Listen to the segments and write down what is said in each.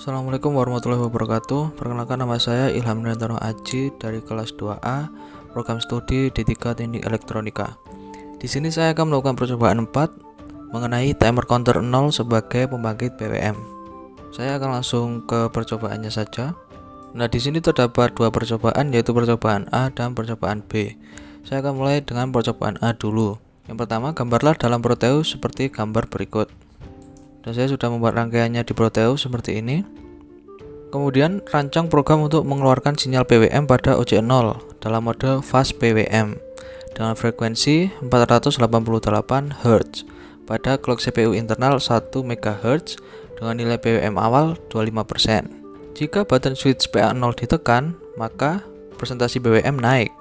Assalamualaikum warahmatullahi wabarakatuh. Perkenalkan, nama saya Ilham Nurendra Aji dari kelas 2A, program studi D3 Teknik Elektronika. Di sini saya akan melakukan percobaan 4 mengenai timer counter 0 sebagai pembangkit BWM. Saya akan langsung ke percobaannya saja. Nah, di sini terdapat dua percobaan, yaitu percobaan A dan percobaan B. Saya akan mulai dengan percobaan A dulu. Yang pertama, gambarlah dalam Proteus seperti gambar berikut. Dan saya sudah membuat rangkaiannya di Proteus seperti ini. Kemudian rancang program untuk mengeluarkan sinyal BWM pada OJ0 dalam mode fast BWM dengan frekuensi 488 Hz pada clock CPU internal 1 MHz dengan nilai BWM awal 25%. Jika button switch PA0 ditekan, maka presentasi BWM naik.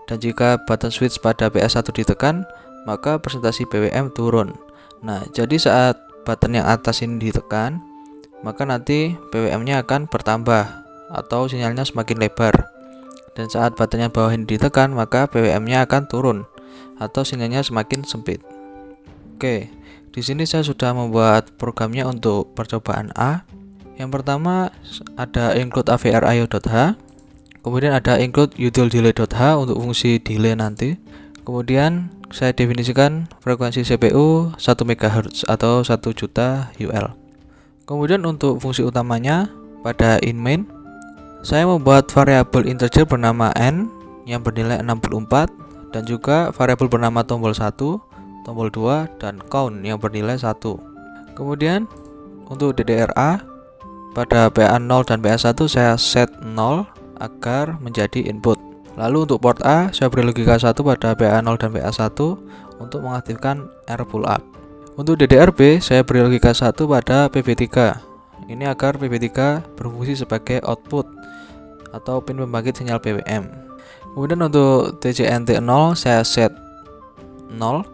Dan jika button switch pada PA1 ditekan, maka presentasi BWM turun. Nah, jadi saat button yang atas ini ditekan, maka nanti BWM-nya akan bertambah atau sinyalnya semakin lebar. Dan saat button yang bawah ini ditekan, maka BWM-nya akan turun atau sinyalnya semakin sempit. Oke, di sini saya sudah membuat programnya untuk percobaan A. Yang pertama ada include avr.io.h, kemudian ada include util-delay.h untuk fungsi delay nanti. Kemudian saya definisikan frekuensi CPU 1 MHz atau 1 juta UL. Kemudian untuk fungsi utamanya pada in main, saya membuat variabel integer bernama n yang bernilai 64 dan juga variabel bernama tombol 1, tombol 2 dan count yang bernilai 1. Kemudian untuk DDRA pada PA0 dan PA1 saya set 0 agar menjadi input. Lalu untuk port A, saya beri logika 1 pada PA0 dan PA1 untuk mengaktifkan R pull up. Untuk DDR-B, saya beri logika 1 pada PB3. Ini agar PB3 berfungsi sebagai output atau pin pembangkit sinyal BWM. Kemudian untuk TJNT0, saya set 0.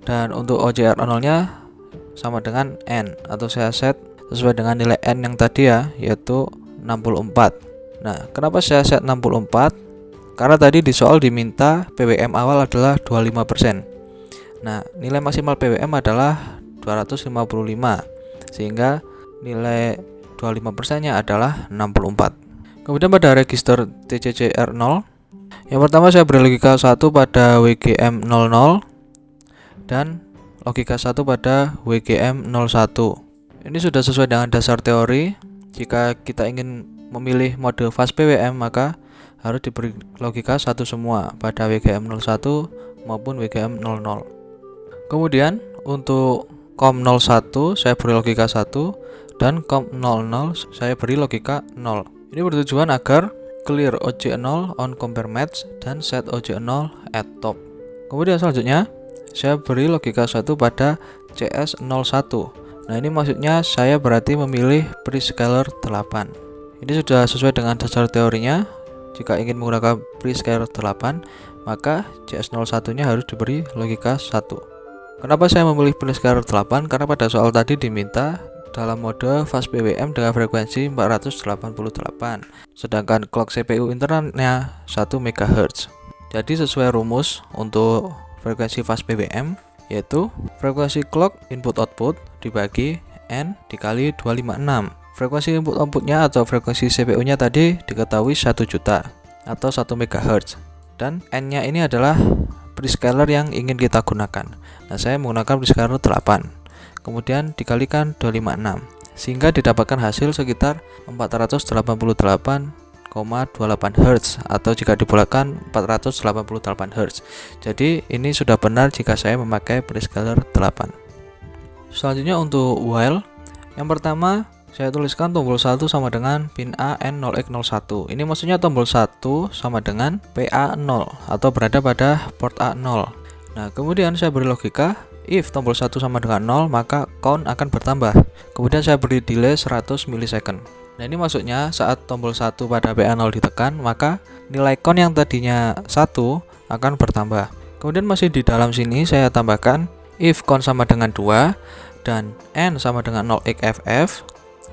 Dan untuk OJR0-nya sama dengan N, atau saya set sesuai dengan nilai N yang tadi ya, yaitu 64. Nah, kenapa saya set 64? Karena tadi di soal diminta PWM awal adalah 25%. Nah, nilai maksimal PWM adalah 255, sehingga nilai 25%-nya adalah 64. Kemudian pada register TCCR0, yang pertama saya beri logika 1 pada WGM00 dan logika 1 pada WGM01. Ini sudah sesuai dengan dasar teori. Jika kita ingin memilih mode fast BWM, maka harus diberi logika 1 semua pada WGM01 maupun WGM00. Kemudian untuk COM01 saya beri logika 1 dan COM00 saya beri logika 0. Ini bertujuan agar clear OJ0 on compare match dan set OJ0 at top. Kemudian selanjutnya saya beri logika 1 pada CS01. Nah, ini maksudnya saya berarti memilih prescaler 8. Ini sudah sesuai dengan dasar teorinya. Jika ingin menggunakan prescaler 8, maka CS01-nya harus diberi logika 1. Kenapa saya memilih prescaler 8? Karena pada soal tadi diminta dalam mode fast BWM dengan frekuensi 488, sedangkan clock CPU internalnya 1 MHz. Jadi sesuai rumus untuk frekuensi fast BWM, yaitu frekuensi clock input output dibagi N dikali 256. Frekuensi input outputnya atau frekuensi CPU-nya tadi diketahui 1 juta atau 1 MHz, dan N-nya ini adalah prescaler yang ingin kita gunakan. Nah, saya menggunakan prescaler 8, kemudian dikalikan 256, sehingga didapatkan hasil sekitar 488,28 Hz, atau jika dibulatkan 488 Hz. Jadi ini sudah benar jika saya memakai prescaler 8. Selanjutnya untuk while, yang pertama saya tuliskan tombol 1 sama dengan pin A N0X01. Ini maksudnya tombol 1 sama dengan PA0 atau berada pada port A0. Nah, kemudian saya beri logika if tombol 1 sama dengan 0, maka count akan bertambah. Kemudian saya beri delay 100 millisecond. Nah, ini maksudnya saat tombol 1 pada PA0 ditekan, maka nilai count yang tadinya 1 akan bertambah. Kemudian masih di dalam sini saya tambahkan if count sama dengan 2 dan N sama dengan 0xFF,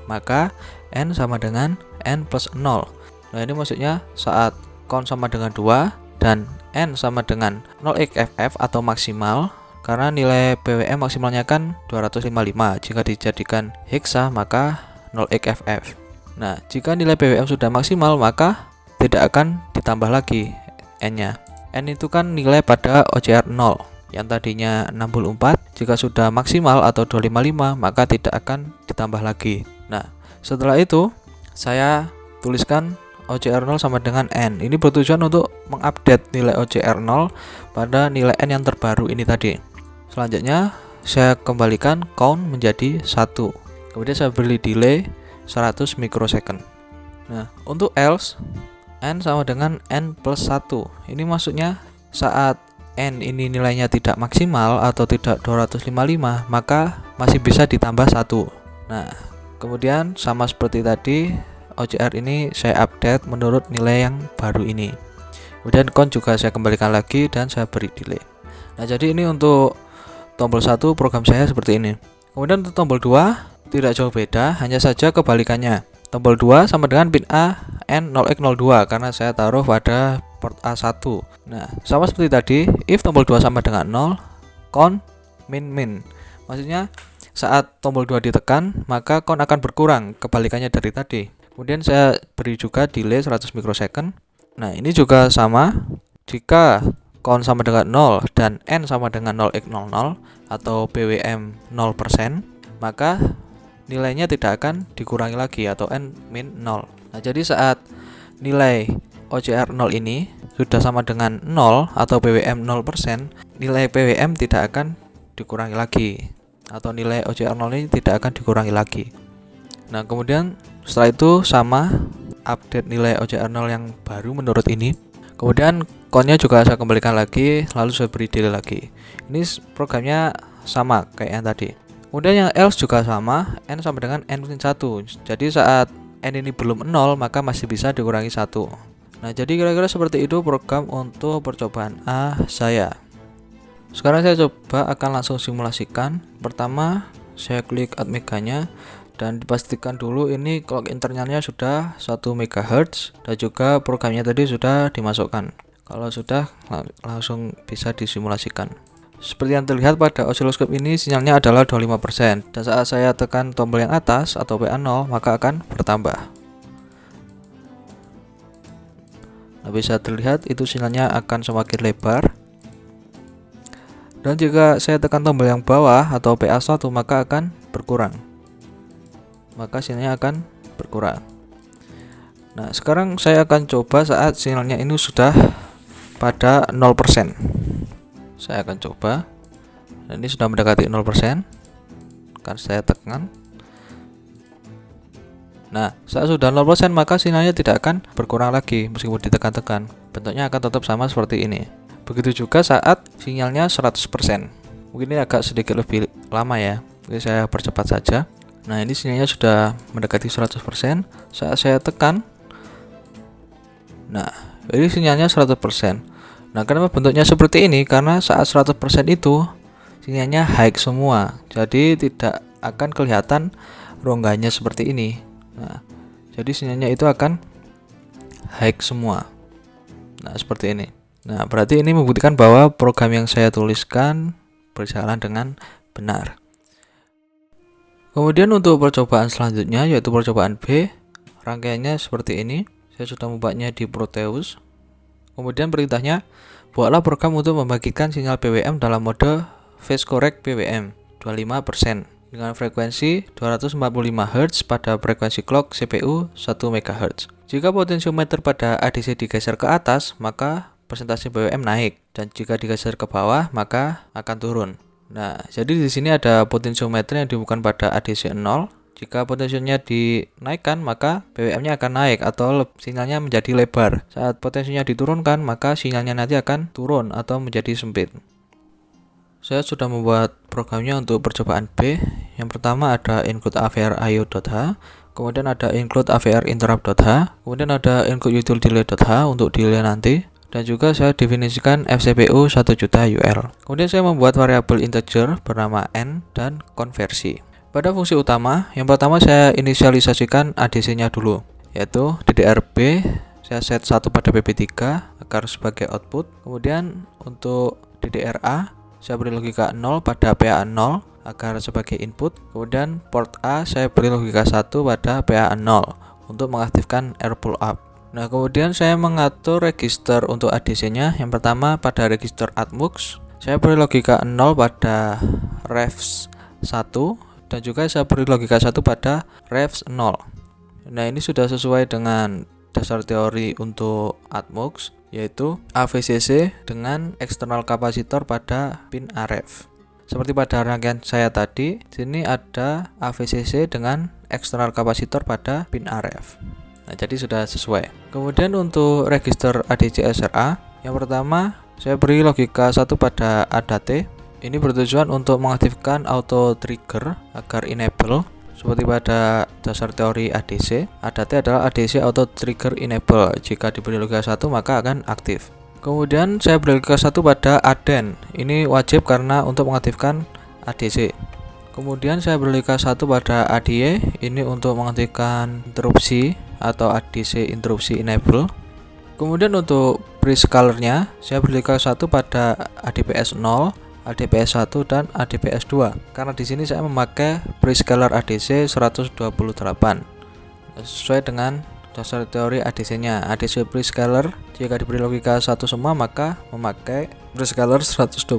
maka N sama dengan N plus 0. Nah, ini maksudnya saat count sama dengan 2 dan N sama dengan 0xFF atau maksimal, karena nilai BWM maksimalnya kan 255. Jika dijadikan hexa, maka 0xFF. Nah, jika nilai PWM sudah maksimal maka tidak akan ditambah lagi N-nya. N itu kan nilai pada OCR 0 yang tadinya 64, jika sudah maksimal atau 255 maka tidak akan ditambah lagi. Nah, setelah itu saya tuliskan OCR 0 sama dengan N. Ini bertujuan untuk mengupdate nilai OCR 0 pada nilai N yang terbaru ini tadi. Selanjutnya saya kembalikan count menjadi 1. Kemudian saya beri delay 100 mikrosecond. Nah, untuk else N sama dengan N plus 1. Ini maksudnya saat N ini nilainya tidak maksimal atau tidak 255 maka masih bisa ditambah 1. Nah, kemudian sama seperti tadi OCR ini saya update menurut nilai yang baru ini. Kemudian count juga saya kembalikan lagi dan saya beri delay. Nah, jadi ini untuk tombol 1 program saya seperti ini. Kemudian untuk tombol 2 tidak jauh beda, hanya saja kebalikannya. Tombol 2 sama dengan pin A N0x02 karena saya taruh pada port A1. Nah, sama seperti tadi, if tombol 2 sama dengan 0, count min. Maksudnya saat tombol 2 ditekan, maka count akan berkurang, kebalikannya dari tadi. Kemudian saya beri juga delay 100 mikrosecond. Nah, ini juga sama. Jika count sama dengan 0 dan N sama dengan 0x00 atau PWM 0%, maka nilainya tidak akan dikurangi lagi atau N min 0. Nah, jadi saat nilai OCR 0 ini sudah sama dengan 0 atau PWM 0%, nilai PWM tidak akan dikurangi lagi atau nilai OCR 0 ini tidak akan dikurangi lagi. Nah, kemudian setelah itu sama update nilai OCR 0 yang baru menurut ini. Kemudian count-nya juga saya kembalikan lagi, lalu saya beri delay lagi. Ini programnya sama kayak yang tadi. Kemudian yang else juga sama, N sama dengan N-1. Jadi saat N ini belum 0 maka masih bisa dikurangi 1. Nah, jadi kira-kira seperti itu program untuk percobaan A saya. Sekarang saya coba akan langsung simulasikan. Pertama saya klik Atmega-nya dan dipastikan dulu ini clock internalnya sudah 1 MHz dan juga programnya tadi sudah dimasukkan. Kalau sudah langsung bisa disimulasikan. Seperti yang terlihat pada osiloskop ini sinyalnya adalah 25% dan saat saya tekan tombol yang atas atau PA0 maka akan bertambah. Nah, bisa terlihat itu sinyalnya akan semakin lebar. Dan jika saya tekan tombol yang bawah atau PA1 maka akan berkurang. Maka sinyalnya akan berkurang. Nah, sekarang saya akan coba saat sinyalnya ini sudah pada 0%. Saya akan coba. Nah, ini sudah mendekati 0%. Akan saya tekan. Nah, saat sudah 0% maka sinyalnya tidak akan berkurang lagi meskipun ditekan-tekan. Bentuknya akan tetap sama seperti ini. Begitu juga saat sinyalnya 100%. Mungkin ini agak sedikit lebih lama ya. Jadi saya percepat saja. Nah, ini sinyalnya sudah mendekati 100%. Saat saya tekan, nah, ini sinyalnya 100%. Nah, kenapa bentuknya seperti ini? Karena saat 100% itu sinyalnya high semua. Jadi tidak akan kelihatan rongganya seperti ini. Nah, jadi sinyalnya itu akan high semua. Nah, seperti ini. Nah, berarti ini membuktikan bahwa program yang saya tuliskan berjalan dengan benar. Kemudian untuk percobaan selanjutnya yaitu percobaan B, rangkaiannya seperti ini. Saya sudah membuatnya di Proteus. Kemudian perintahnya, buatlah program untuk membagikan sinyal PWM dalam mode phase correct PWM 25% dengan frekuensi 245 Hz pada frekuensi clock CPU 1 MHz. Jika potensiometer pada ADC digeser ke atas, maka persentase PWM naik, dan jika digeser ke bawah, maka akan turun. Nah, jadi di sini ada potensiometer yang dihubungkan pada ADC 0. Jika potensinya dinaikkan, maka PWM-nya akan naik atau sinyalnya menjadi lebar. Saat potensinya diturunkan, maka sinyalnya nanti akan turun atau menjadi sempit. Saya sudah membuat programnya untuk percobaan B. Yang pertama ada include AVR IO.h, kemudian ada include AVR interrupt.h, kemudian ada include util delay.h untuk delay nanti. Dan juga saya definisikan FCPU 1 juta UL. Kemudian saya membuat variabel integer bernama n dan konversi. Pada fungsi utama, yang pertama saya inisialisasikan ADC-nya dulu, yaitu DDR-B. Saya set 1 pada PP3 agar sebagai output. Kemudian untuk DDR-A, saya beri logika 0 pada PA0 agar sebagai input. Kemudian port A saya beri logika 1 pada PA0 untuk mengaktifkan air pull up. Nah, kemudian saya mengatur register untuk ADC-nya. Yang pertama pada register ADMUX, saya beri logika 0 pada refs 1 dan juga saya beri logika 1 pada refs 0. Nah, ini sudah sesuai dengan dasar teori untuk ADMUX, yaitu AVCC dengan eksternal kapasitor pada pin AREF. Seperti pada rangkaian saya tadi, sini ada AVCC dengan eksternal kapasitor pada pin AREF. Nah, jadi sudah sesuai. Kemudian untuk register ADC SRA, yang pertama saya beri logika 1 pada ADAT. Ini bertujuan untuk mengaktifkan auto trigger agar enable. Seperti pada dasar teori ADC, ADAT adalah ADC auto trigger enable. Jika diberi logika 1 maka akan aktif. Kemudian saya beri logika 1 pada ADEN. Ini wajib karena untuk mengaktifkan ADC. Kemudian saya beri logika 1 pada ADY, ini untuk mengaktifkan interupsi atau ADC interupsi enable. Kemudian untuk prescalernya saya beri logika 1 pada ADPS 0, ADPS 1 dan ADPS 2. Karena di sini saya memakai prescaler ADC 128. Sesuai dengan dasar teori ADC-nya. ADC prescaler jika diberi logika 1 semua maka memakai prescaler 128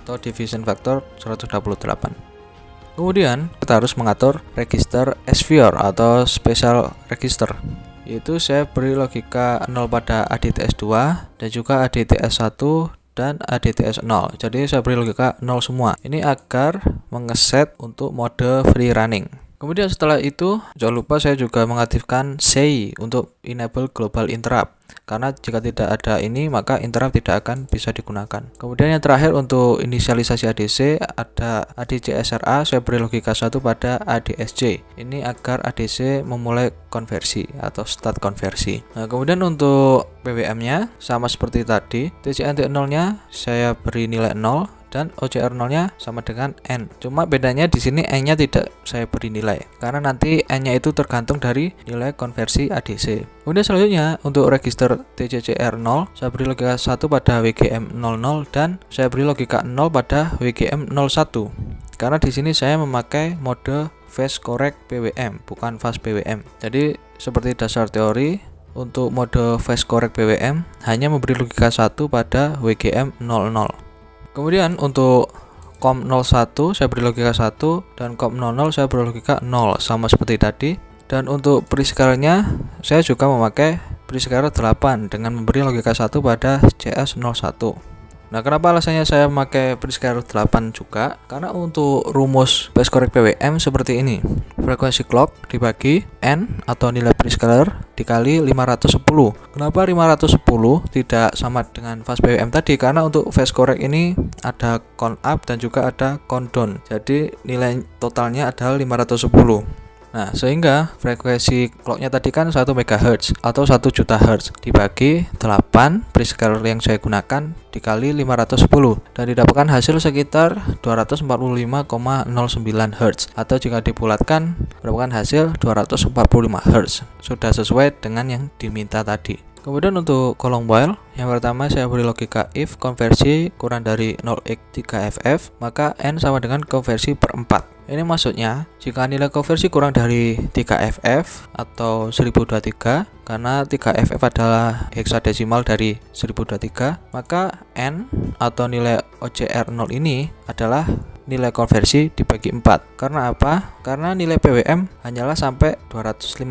atau division factor 128. Kemudian kita harus mengatur register SVR atau special register, yaitu saya beri logika 0 pada ADTS 2 dan juga ADTS 1 dan ADTS 0. Jadi saya beri logika 0 semua. Ini agar mengeset untuk mode free running. Kemudian setelah itu jangan lupa saya juga mengaktifkan SEI untuk enable global interrupt. Karena jika tidak ada ini maka interrupt tidak akan bisa digunakan. Kemudian yang terakhir untuk inisialisasi ADC ada ADC SRA, saya beri logika 1 pada ADSC. Ini agar ADC memulai konversi atau start konversi. Nah, kemudian untuk PWM-nya sama seperti tadi. TCNT 0-nya saya beri nilai 0 dan OCR 0-nya sama dengan N. Cuma bedanya di sini N-nya tidak saya beri nilai karena nanti N-nya itu tergantung dari nilai konversi ADC. Kemudian selanjutnya untuk register TCCR 0 saya beri logika 1 pada WGM 00 dan saya beri logika 0 pada WGM 01. Karena di sini saya memakai mode phase correct PWM bukan fast PWM. Jadi seperti dasar teori untuk mode phase correct PWM hanya memberi logika 1 pada WGM 00. Kemudian untuk COM 01 saya beri logika 1 dan COM 00 saya beri logika 0 sama seperti tadi. Dan untuk prescalernya saya juga memakai prescaler 8 dengan memberi logika 1 pada CS01. Nah, kenapa alasannya saya memakai prescaler 8 juga? Karena untuk rumus phase correct PWM seperti ini. Frekuensi clock dibagi N atau nilai prescaler dikali 510. Kenapa 510 tidak sama dengan fast PWM tadi? Karena untuk phase correct ini ada count up dan juga ada count down. Jadi nilai totalnya adalah 510. Nah, sehingga frekuensi clocknya tadi kan 1 MHz atau 1 juta Hz dibagi 8 prescaler yang saya gunakan dikali 510 dan didapatkan hasil sekitar 245,09 Hz atau jika dibulatkan mendapatkan hasil 245 Hz. Sudah sesuai dengan yang diminta tadi. Kemudian untuk kolom while, yang pertama saya beri logika if konversi kurang dari 0x3ff, maka N sama dengan konversi per 4. Ini maksudnya, jika nilai konversi kurang dari 3ff atau 1023, karena 3ff adalah heksadesimal dari 1023, maka N atau nilai OCR 0 ini adalah nilai konversi dibagi 4. Karena apa? Karena nilai PWM hanyalah sampai 255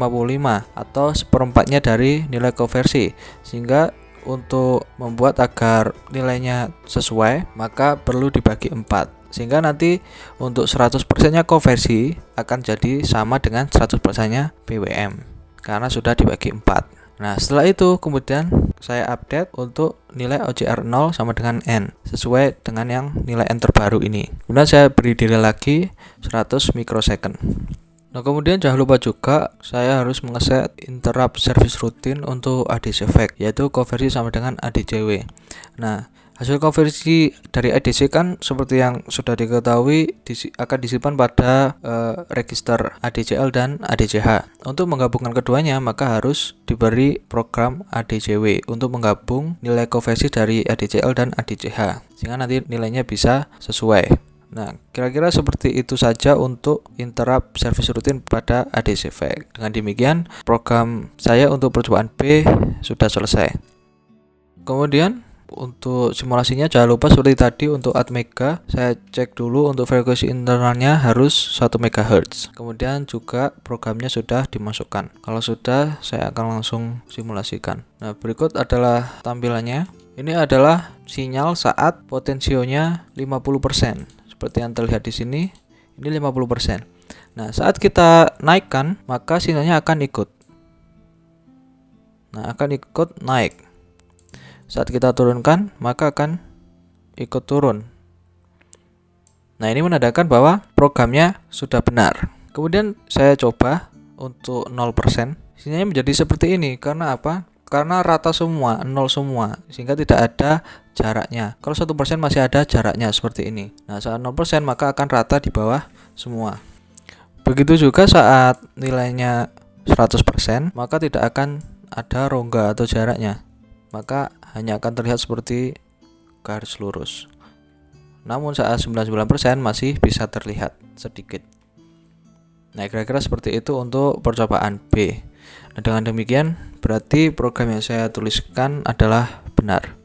atau seperempatnya dari nilai konversi. Sehingga untuk membuat agar nilainya sesuai, maka perlu dibagi 4. Sehingga nanti untuk 100% nya konversi akan jadi sama dengan 100% nya PWM karena sudah dibagi 4. Nah, setelah itu kemudian saya update untuk nilai OCR 0 sama dengan N sesuai dengan yang nilai N terbaru ini. Kemudian saya beri delay lagi 100 mikrosecond. Nah, kemudian jangan lupa juga saya harus mengeset interrupt service routine untuk ADC fake, yaitu konversi sama dengan ADCW. Nah, hasil konversi dari ADC kan seperti yang sudah diketahui akan disimpan pada register ADCL dan ADCH. Untuk menggabungkan keduanya maka harus diberi program ADCW untuk menggabung nilai konversi dari ADCL dan ADCH sehingga nanti nilainya bisa sesuai. Nah, kira-kira seperti itu saja untuk interrupt service routine pada ADCVac. Dengan demikian, program saya untuk percobaan B sudah selesai. Kemudian untuk simulasinya jangan lupa seperti tadi untuk Atmega saya cek dulu untuk frekuensi internalnya harus 1 MHz. Kemudian juga programnya sudah dimasukkan. Kalau sudah, saya akan langsung simulasikan. Nah, berikut adalah tampilannya. Ini adalah sinyal saat potensionya 50%. Seperti yang terlihat di sini, ini 50%. Nah, saat kita naikkan, maka sinyalnya akan ikut. Nah, akan ikut naik. Saat kita turunkan, maka akan ikut turun. Nah, ini menandakan bahwa programnya sudah benar. Kemudian saya coba untuk 0%. Sinyalnya menjadi seperti ini. Karena apa? Karena rata semua, 0 semua, sehingga tidak ada jaraknya. Kalau 1% masih ada jaraknya seperti ini. Nah, saat 0% maka akan rata di bawah semua. Begitu juga saat nilainya 100%, maka tidak akan ada rongga atau jaraknya. Maka hanya akan terlihat seperti garis lurus. Namun saat 99% masih bisa terlihat sedikit. Nah, kira-kira seperti itu untuk percobaan B. Nah, dengan demikian berarti program yang saya tuliskan adalah benar.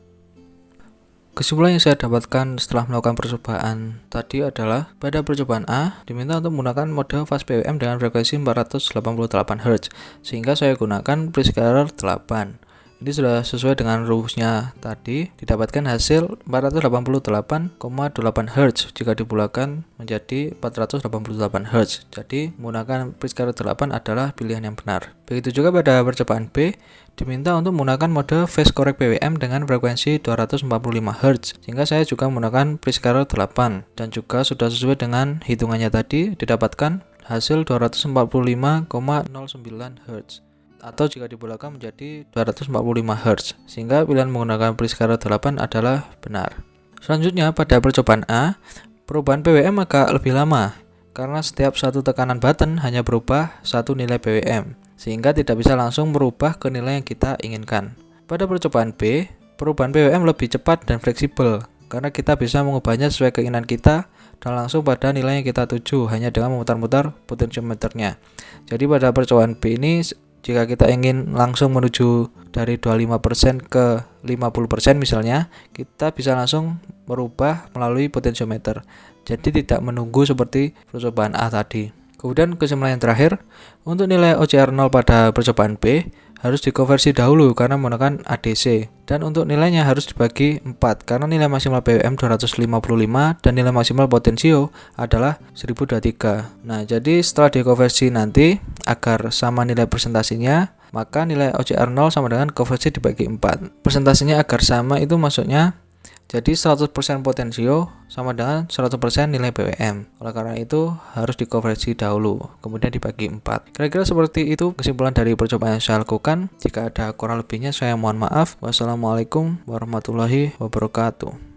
Kesimpulan yang saya dapatkan setelah melakukan percobaan tadi adalah pada percobaan A diminta untuk menggunakan mode fast PWM dengan frekuensi 488 Hz, sehingga saya gunakan prescaler 8. Ini sudah sesuai dengan rumusnya tadi, didapatkan hasil 488,8 Hz jika dibulatkan menjadi 488 Hz. Jadi menggunakan prescaler 8 adalah pilihan yang benar. Begitu juga pada percobaan B, diminta untuk menggunakan mode phase correct PWM dengan frekuensi 245 Hz, sehingga saya juga menggunakan prescaler 8 dan juga sudah sesuai dengan hitungannya tadi, didapatkan hasil 245,09 Hz. Atau jika dibulatkan menjadi 245 Hz, sehingga pilihan menggunakan prescaler 8 adalah benar. Selanjutnya pada percobaan A, perubahan PWM agak lebih lama karena setiap satu tekanan button hanya berubah satu nilai PWM, sehingga tidak bisa langsung merubah ke nilai yang kita inginkan. Pada percobaan B, perubahan PWM lebih cepat dan fleksibel karena kita bisa mengubahnya sesuai keinginan kita dan langsung pada nilai yang kita tuju hanya dengan memutar-mutar potentiometernya. Jadi pada percobaan B ini, jika kita ingin langsung menuju dari 25% ke 50% misalnya, kita bisa langsung merubah melalui potentiometer. Jadi tidak menunggu seperti percobaan A tadi. Kemudian kesimpulan yang terakhir, untuk nilai OCR 0 pada percobaan B harus dikonversi dahulu karena menggunakan ADC, dan untuk nilainya harus dibagi 4 karena nilai maksimal PWM 255 dan nilai maksimal potensio adalah 1023. Nah, jadi setelah dikonversi nanti agar sama nilai presentasinya, maka nilai OCR 0 sama dengan konversi dibagi 4. Presentasinya agar sama itu maksudnya jadi 100% potensio sama dengan 100% nilai PWM. Oleh karena itu harus dikonversi dahulu, kemudian dibagi 4. Kira-kira seperti itu kesimpulan dari percobaan yang saya lakukan. Jika ada kurang lebihnya saya mohon maaf. Wassalamualaikum warahmatullahi wabarakatuh.